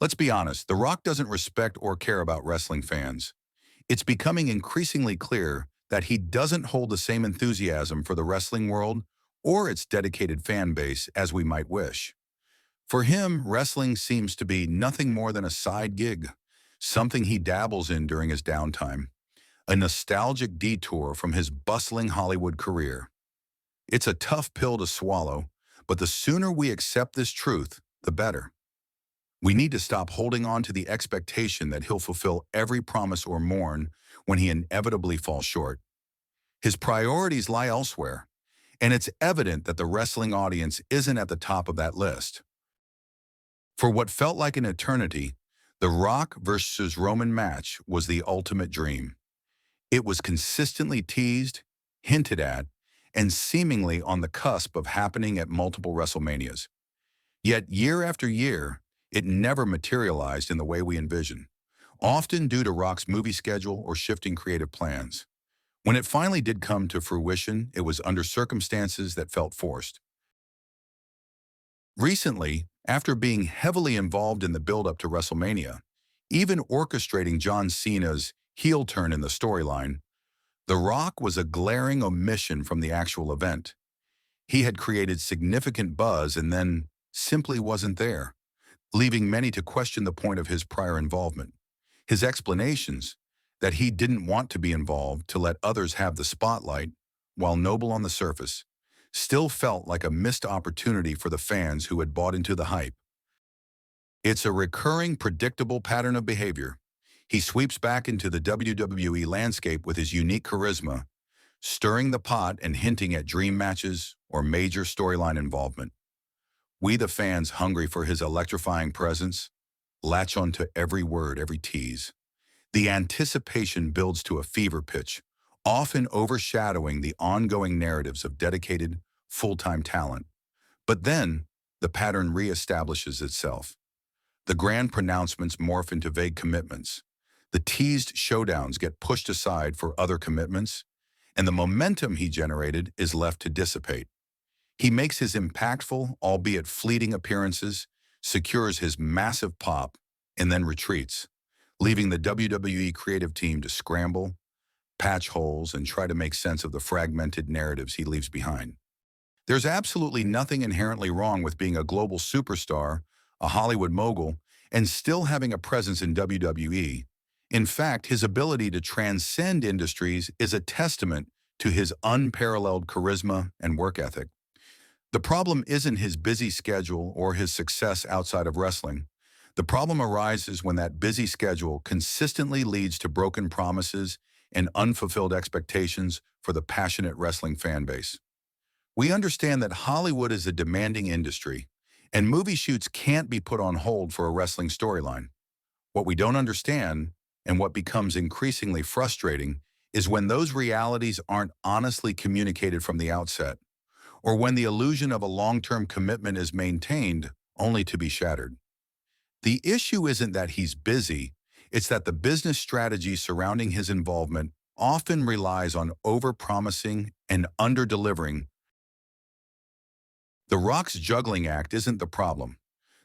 Let's be honest, The Rock doesn't respect or care about wrestling fans. It's becoming increasingly clear that he doesn't hold the same enthusiasm for the wrestling world or its dedicated fan base as we might wish. For him, wrestling seems to be nothing more than a side gig, something he dabbles in during his downtime, a nostalgic detour from his bustling Hollywood career. It's a tough pill to swallow, but the sooner we accept this truth, the better. We need to stop holding on to the expectation that he'll fulfill every promise or mourn when he inevitably falls short. His priorities lie elsewhere, and it's evident that the wrestling audience isn't at the top of that list. For what felt like an eternity, the Rock versus Roman match was the ultimate dream. It was consistently teased, hinted at, and seemingly on the cusp of happening at multiple WrestleManias. Yet year after year, it never materialized in the way we envision, often due to Rock's movie schedule or shifting creative plans. When it finally did come to fruition, it was under circumstances that felt forced. Recently, after being heavily involved in the build-up to WrestleMania, even orchestrating John Cena's heel turn in the storyline, The Rock was a glaring omission from the actual event. He had created significant buzz and then simply wasn't there, leaving many to question the point of his prior involvement. His explanations, that he didn't want to be involved to let others have the spotlight, while noble on the surface, still felt like a missed opportunity for the fans who had bought into the hype. It's a recurring, predictable pattern of behavior. He sweeps back into the WWE landscape with his unique charisma, stirring the pot and hinting at dream matches or major storyline involvement. We, the fans, hungry for his electrifying presence, latch onto every word, every tease. The anticipation builds to a fever pitch, often overshadowing the ongoing narratives of dedicated, full-time talent. But then, the pattern reestablishes itself. The grand pronouncements morph into vague commitments. The teased showdowns get pushed aside for other commitments, and the momentum he generated is left to dissipate. He makes his impactful, albeit fleeting appearances, secures his massive pop, and then retreats, leaving the WWE creative team to scramble, patch holes, and try to make sense of the fragmented narratives he leaves behind. There's absolutely nothing inherently wrong with being a global superstar, a Hollywood mogul, and still having a presence in WWE. In fact, his ability to transcend industries is a testament to his unparalleled charisma and work ethic. The problem isn't his busy schedule or his success outside of wrestling. The problem arises when that busy schedule consistently leads to broken promises and unfulfilled expectations for the passionate wrestling fan base. We understand that Hollywood is a demanding industry, and movie shoots can't be put on hold for a wrestling storyline. What we don't understand, and what becomes increasingly frustrating, is when those realities aren't honestly communicated from the outset, or when the illusion of a long-term commitment is maintained only to be shattered. The issue isn't that he's busy, it's that the business strategy surrounding his involvement often relies on over-promising and under-delivering. The Rock's juggling act isn't the problem.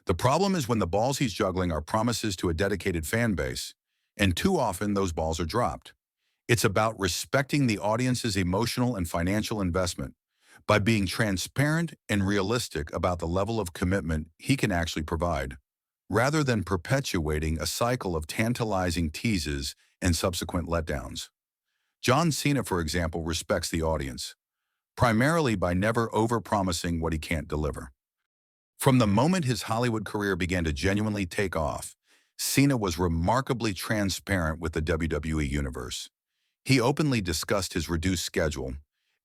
The problem is when the balls he's juggling are promises to a dedicated fan base, and too often those balls are dropped. It's about respecting the audience's emotional and financial investment by being transparent and realistic about the level of commitment he can actually provide, rather than perpetuating a cycle of tantalizing teases and subsequent letdowns. John Cena, for example, respects the audience, primarily by never over-promising what he can't deliver. From the moment his Hollywood career began to genuinely take off, Cena was remarkably transparent with the WWE universe. He openly discussed his reduced schedule,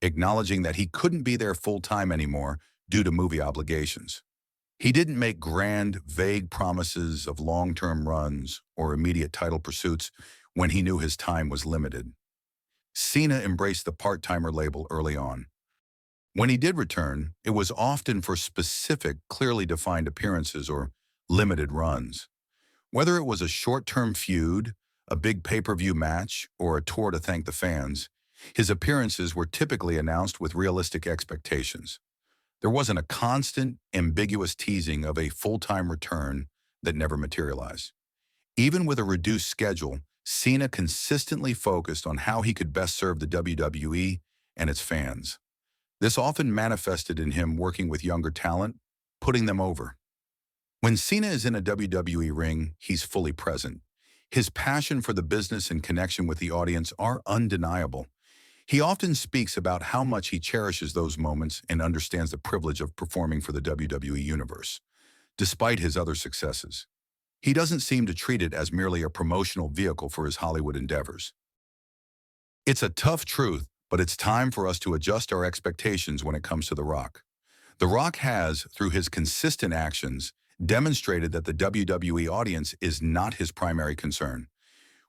acknowledging that he couldn't be there full-time anymore due to movie obligations. He didn't make grand, vague promises of long-term runs or immediate title pursuits when he knew his time was limited. Cena embraced the part-timer label early on. When he did return, it was often for specific, clearly defined appearances or limited runs. Whether it was a short-term feud, a big pay-per-view match, or a tour to thank the fans, his appearances were typically announced with realistic expectations. There wasn't a constant, ambiguous teasing of a full-time return that never materialize. Even with a reduced schedule, Cena consistently focused on how he could best serve the WWE and its fans. This often manifested in him working with younger talent, putting them over. When Cena is in a WWE ring, he's fully present. His passion for the business and connection with the audience are undeniable. He often speaks about how much he cherishes those moments and understands the privilege of performing for the WWE Universe. Despite his other successes, he doesn't seem to treat it as merely a promotional vehicle for his Hollywood endeavors. It's a tough truth, but it's time for us to adjust our expectations when it comes to The Rock. The Rock has, through his consistent actions, demonstrated that the WWE audience is not his primary concern.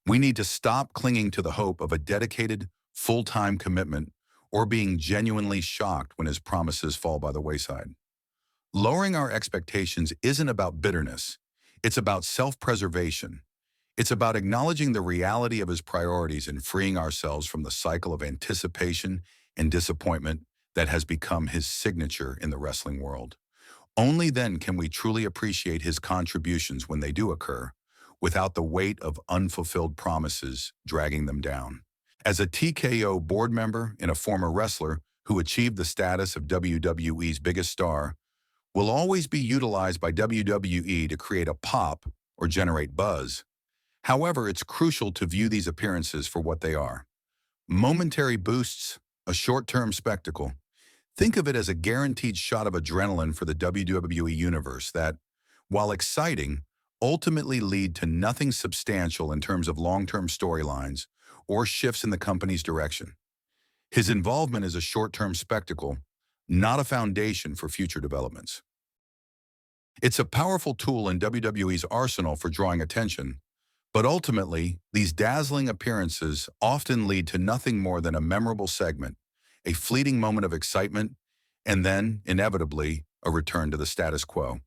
We need to stop clinging to the hope of a dedicated, full-time commitment or being genuinely shocked when his promises fall by the wayside. Lowering our expectations isn't about bitterness. It's about self-preservation. It's about acknowledging the reality of his priorities and freeing ourselves from the cycle of anticipation and disappointment that has become his signature in the wrestling world. Only then can we truly appreciate his contributions when they do occur, without the weight of unfulfilled promises dragging them down. As a TKO board member and a former wrestler who achieved the status of WWE's biggest star, will always be utilized by WWE to create a pop or generate buzz. However, it's crucial to view these appearances for what they are. Momentary boosts, a short-term spectacle. Think of it as a guaranteed shot of adrenaline for the WWE Universe that, while exciting, ultimately lead to nothing substantial in terms of long-term storylines or shifts in the company's direction. His involvement is a short-term spectacle, not a foundation for future developments. It's a powerful tool in WWE's arsenal for drawing attention, but ultimately, these dazzling appearances often lead to nothing more than a memorable segment, a fleeting moment of excitement, and then, inevitably, a return to the status quo.